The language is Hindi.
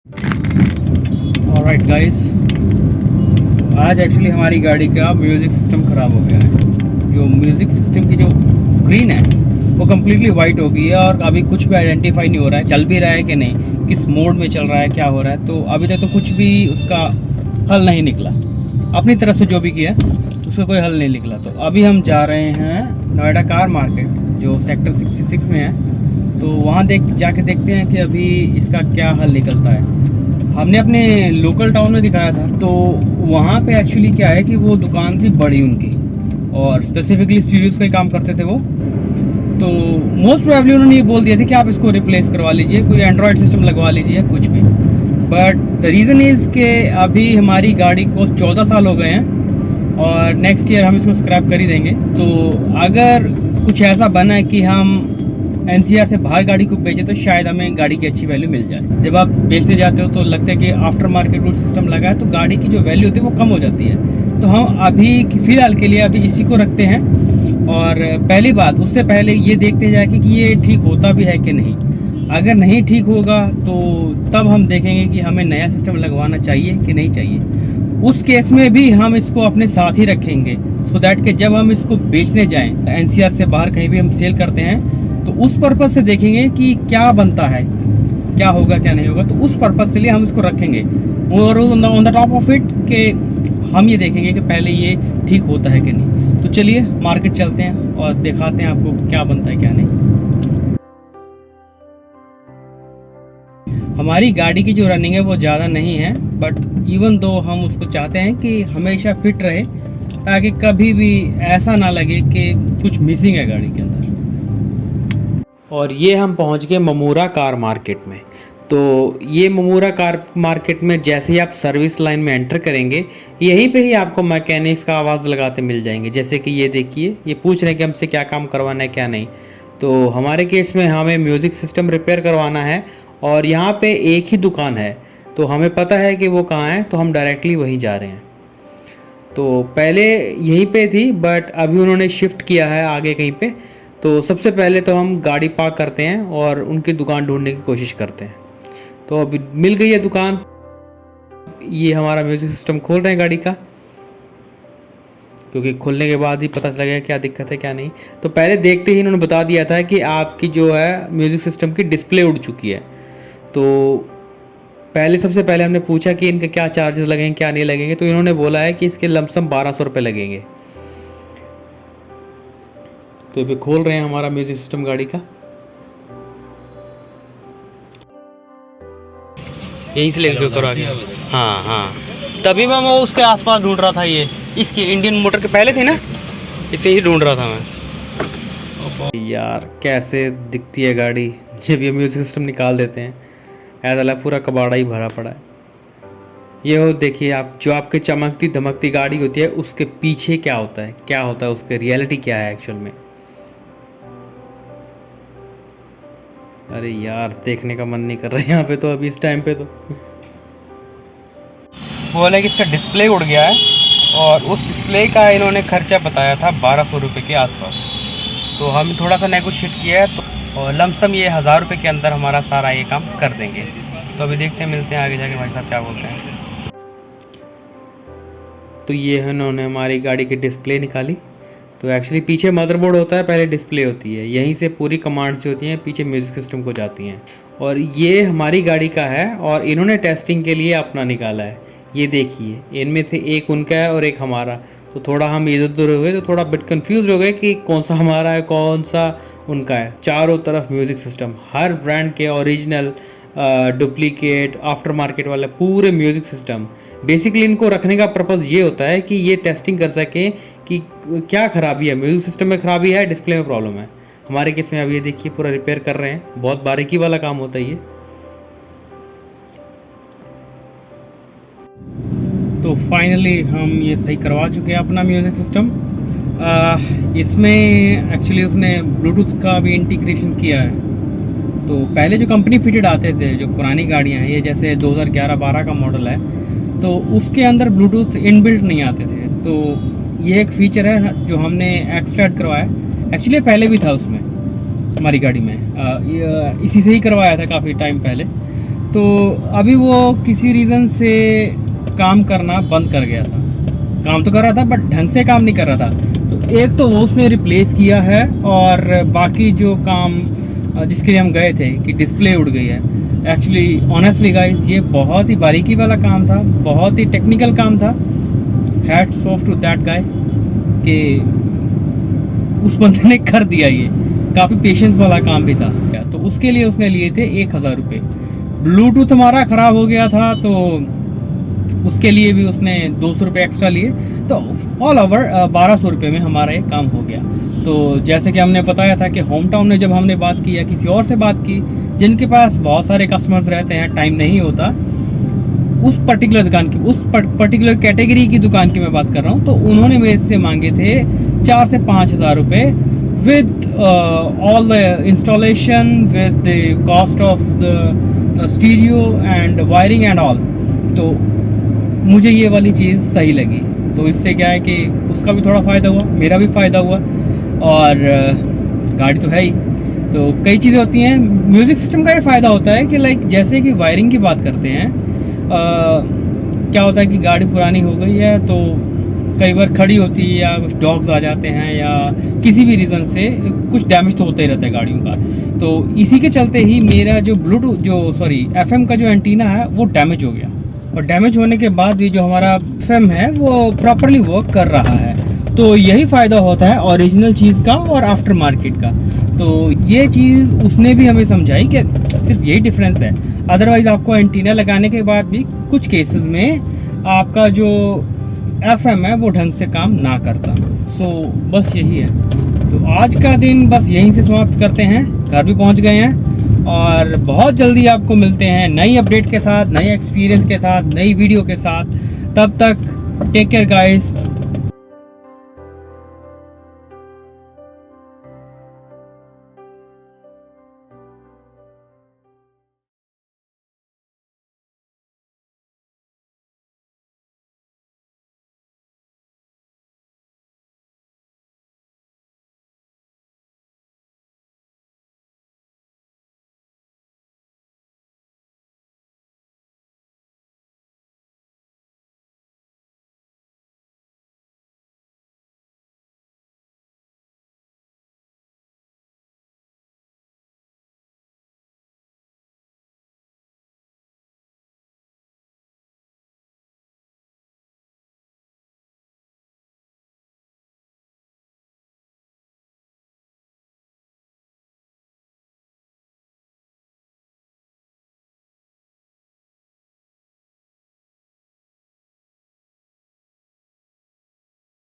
ऑलराइट गाइस, आज एक्चुअली हमारी गाड़ी का म्यूज़िक सिस्टम ख़राब हो गया है। जो म्यूज़िक सिस्टम की जो स्क्रीन है वो कम्प्लीटली वाइट हो गई है और अभी कुछ भी आइडेंटिफाई नहीं हो रहा है, चल भी रहा है कि नहीं, किस मोड में चल रहा है, क्या हो रहा है। तो अभी तक तो कुछ भी उसका हल नहीं निकला। अपनी तरफ से जो भी किया उसका कोई हल नहीं निकला। तो अभी हम जा रहे हैं नोएडा कार मार्केट, जो सेक्टर 66 में है। तो वहाँ जाके देखते हैं कि अभी इसका क्या हल निकलता है। हमने अपने लोकल टाउन में दिखाया था, तो वहाँ पे एक्चुअली क्या है कि वो दुकान थी बड़ी उनकी, और स्पेसिफिकली स्टीरियोज का ही काम करते थे वो। तो मोस्ट प्रोबेबली उन्होंने ये बोल दिया था कि आप इसको रिप्लेस करवा लीजिए, कोई एंड्रॉयड सिस्टम लगवा लीजिए, कुछ भी। बट द रीज़न इज़ के अभी हमारी गाड़ी को 14 साल हो गए हैं और नेक्स्ट ईयर हम इसको स्क्रैप कर ही देंगे। तो अगर कुछ ऐसा बना है कि हम एनसीआर से बाहर गाड़ी को बेचे तो शायद हमें गाड़ी की अच्छी वैल्यू मिल जाए। जब आप बेचने जाते हो तो लगता है कि आफ्टर मार्केट रूट सिस्टम लगा है तो गाड़ी की जो वैल्यू होती है वो कम हो जाती है। तो हम अभी फ़िलहाल के लिए अभी इसी को रखते हैं। और पहली बात, उससे पहले ये देखते जाए कि ये ठीक होता भी है कि नहीं। अगर नहीं ठीक होगा तो तब हम देखेंगे कि हमें नया सिस्टम लगवाना चाहिए कि नहीं चाहिए। उस केस में भी हम इसको अपने साथ ही रखेंगे, सो दैट कि जब हम इसको बेचने जाएं, एनसीआर से बाहर कहीं भी हम सेल करते हैं तो उस पर्पज़ से देखेंगे कि क्या बनता है, क्या होगा क्या नहीं होगा। तो उस पर्पज़ से लिए हम इसको रखेंगे। और on the top of it कि हम ये देखेंगे कि पहले ये ठीक होता है कि नहीं। तो चलिए मार्केट चलते हैं और दिखाते हैं आपको क्या बनता है क्या नहीं। हमारी गाड़ी की जो रनिंग है वो ज़्यादा नहीं है, बट इवन दो हम उसको चाहते हैं कि हमेशा फिट रहे, ताकि कभी भी ऐसा ना लगे कि कुछ मिसिंग है गाड़ी के अंदर। और ये हम पहुंच गए ममूरा कार मार्केट में। तो ये ममूरा कार मार्केट में जैसे ही आप सर्विस लाइन में एंटर करेंगे, यहीं पे ही आपको मैकेनिक्स का आवाज़ लगाते मिल जाएंगे। जैसे कि ये देखिए, ये पूछ रहे हैं कि हमसे क्या काम करवाना है क्या नहीं। तो हमारे केस में हमें म्यूज़िक सिस्टम रिपेयर करवाना है और यहाँ पे एक ही दुकान है, तो हमें पता है कि वो कहाँ है, तो हम डायरेक्टली वहीं जा रहे हैं। तो पहले यहीं पे थी, बट अभी उन्होंने शिफ्ट किया है आगे कहीं पे। तो सबसे पहले तो हम गाड़ी पार्क करते हैं और उनकी दुकान ढूंढने की कोशिश करते हैं। तो अभी मिल गई है दुकान। ये हमारा म्यूज़िक सिस्टम खोल रहे हैं गाड़ी का, क्योंकि खोलने के बाद ही पता चलेगा क्या दिक्कत है क्या नहीं। तो पहले देखते ही इन्होंने बता दिया था कि आपकी जो है म्यूज़िक सिस्टम की डिस्प्ले उड़ चुकी है। तो सबसे पहले हमने पूछा कि इनके क्या चार्जेस लगेंगे क्या नहीं लगेंगे। तो इन्होंने बोला है कि इसके लमसम 1200 रुपये लगेंगे। तो अभी खोल रहे हैं हमारा म्यूज़िक सिस्टम गाड़ी का। यहीं से लेकर करा के, हाँ हाँ, तभी मैं वो उसके आसपास ढूंढ रहा था। ये इसकी इंडियन मोटर के पहले थे ना, इसे ही ढूंढ रहा था मैं। यार कैसे दिखती है गाड़ी जब ये म्यूज़िक सिस्टम निकाल देते हैं, ऐसा लगा पूरा कबाड़ा ही भरा पड़ा है। ये हो देखिए आप, जो आपके चमकती धमकती गाड़ी होती है उसके पीछे क्या होता है, क्या होता है, उसके रियलिटी क्या है एक्चुअल में। अरे यार देखने का मन नहीं कर रहा है यहाँ पे तो अभी इस टाइम पे। तो बोले कि इसका डिस्प्ले उड़ गया है और उस डिस्प्ले का इन्होंने खर्चा बताया था 1200 रुपये के आसपास। तो हम थोड़ा सा नेगोशिएट किया है, तो और लमसम ये 1000 रुपये के अंदर हमारा सारा ये काम कर देंगे। तो अभी देखते हैं, मिलते हैं आगे जाके भाई साहब क्या बोलते हैं। तो ये है, उन्होंने हमारी गाड़ी की डिस्प्ले निकाली। तो एक्चुअली पीछे मदरबोर्ड होता है, पहले डिस्प्ले होती है, यहीं से पूरी कमांड्स जो होती हैं पीछे म्यूज़िक सिस्टम को जाती हैं। और ये हमारी गाड़ी का है और इन्होंने टेस्टिंग के लिए अपना निकाला है। ये देखिए, इनमें थे एक उनका है और एक हमारा। तो थोड़ा हम इधर उधर हुए तो थोड़ा बिट कन्फ्यूज हो गए कि कौन सा हमारा है कौन सा उनका है। चारों तरफ म्यूज़िक सिस्टम, हर ब्रांड के ओरिजिनल, डुप्लीकेट, आफ्टर मार्केट वाले पूरे म्यूज़िक सिस्टम। बेसिकली इनको रखने का पर्पज़ ये होता है कि ये टेस्टिंग कर सके कि क्या ख़राबी है, म्यूज़िक सिस्टम में ख़राबी है, डिस्प्ले में प्रॉब्लम है। हमारे केस में अब ये देखिए पूरा रिपेयर कर रहे हैं, बहुत बारीकी वाला काम होता है ये। तो फाइनली हम ये सही करवा चुके हैं अपना म्यूज़िक सिस्टम। इसमें एक्चुअली उसने ब्लूटूथ का भी इंटीग्रेशन किया है। तो पहले जो कंपनी फिटेड आते थे, जो पुरानी गाड़ियाँ हैं, ये जैसे 2011-12 का मॉडल है, तो उसके अंदर ब्लूटूथ इनबिल्ट नहीं आते थे। तो ये एक फ़ीचर है जो हमने एक्स्ट्रा ऐड करवाया। एक्चुअली पहले भी था उसमें हमारी गाड़ी में, इसी से ही करवाया था काफ़ी टाइम पहले। तो अभी वो किसी रीज़न से काम करना बंद कर गया था। काम तो कर रहा था बट ढंग से काम नहीं कर रहा था। तो एक तो वो उसने रिप्लेस किया है, और बाकी जो काम जिसके लिए हम गए थे कि डिस्प्ले उड़ गई है। एक्चुअली ऑनेस्टली गाइस, ये बहुत ही बारीकी वाला काम था, बहुत ही टेक्निकल काम था। Hats off to that guy कि उस बंदे ने कर दिया। ये काफ़ी पेशेंस वाला काम भी था। तो उसके लिए उसने लिए थे 1000 रुपये। ब्लूटूथ हमारा ख़राब हो गया था, तो उसके लिए भी उसने 200 रुपये एक्स्ट्रा लिए। तो ऑल ओवर 1200 रुपये में हमारा ये काम हो गया। तो जैसे कि हमने बताया था कि होम टाउन में जब हमने बात की या किसी और से बात की जिनके पास बहुत सारे कस्टमर्स रहते हैं, टाइम नहीं होता, उस पर्टिकुलर दुकान की, उस पर्टिकुलर कैटेगरी की दुकान की मैं बात कर रहा हूँ, तो उन्होंने मेरे से मांगे थे 4 से 5,000 रुपये with all the installation, with the cost of the stereo and wiring and all. तो मुझे ये वाली चीज़ सही लगी। तो इससे क्या है कि उसका भी थोड़ा फ़ायदा हुआ, मेरा भी फ़ायदा हुआ, और गाड़ी तो है ही। तो कई चीज़ें होती हैं। म्यूज़िक सिस्टम का ये फ़ायदा होता है कि लाइक जैसे कि वायरिंग की बात करते हैं, क्या होता है कि गाड़ी पुरानी हो गई है तो कई बार खड़ी होती है, या कुछ डॉग्स आ जाते हैं, या किसी भी रीज़न से कुछ डैमेज तो होता ही रहता है गाड़ियों का। तो इसी के चलते ही मेरा जो FM का जो एंटीना है वो डैमेज हो गया, और डैमेज होने के बाद ये जो हमारा FM है वो प्रॉपरली वर्क कर रहा है। तो यही फ़ायदा होता है ओरिजिनल चीज़ का और आफ्टर मार्केट का। तो ये चीज़ उसने भी हमें समझाई कि सिर्फ यही डिफरेंस है। अदरवाइज़ आपको एंटीना लगाने के बाद भी कुछ केसेस में आपका जो FM है वो ढंग से काम ना करता। सो बस यही है। तो आज का दिन बस यहीं से समाप्त करते हैं। घर भी पहुंच गए हैं, और बहुत जल्दी आपको मिलते हैं नई अपडेट के साथ, नए एक्सपीरियंस के साथ, नई वीडियो के साथ। तब तक टेक केयर गाइस।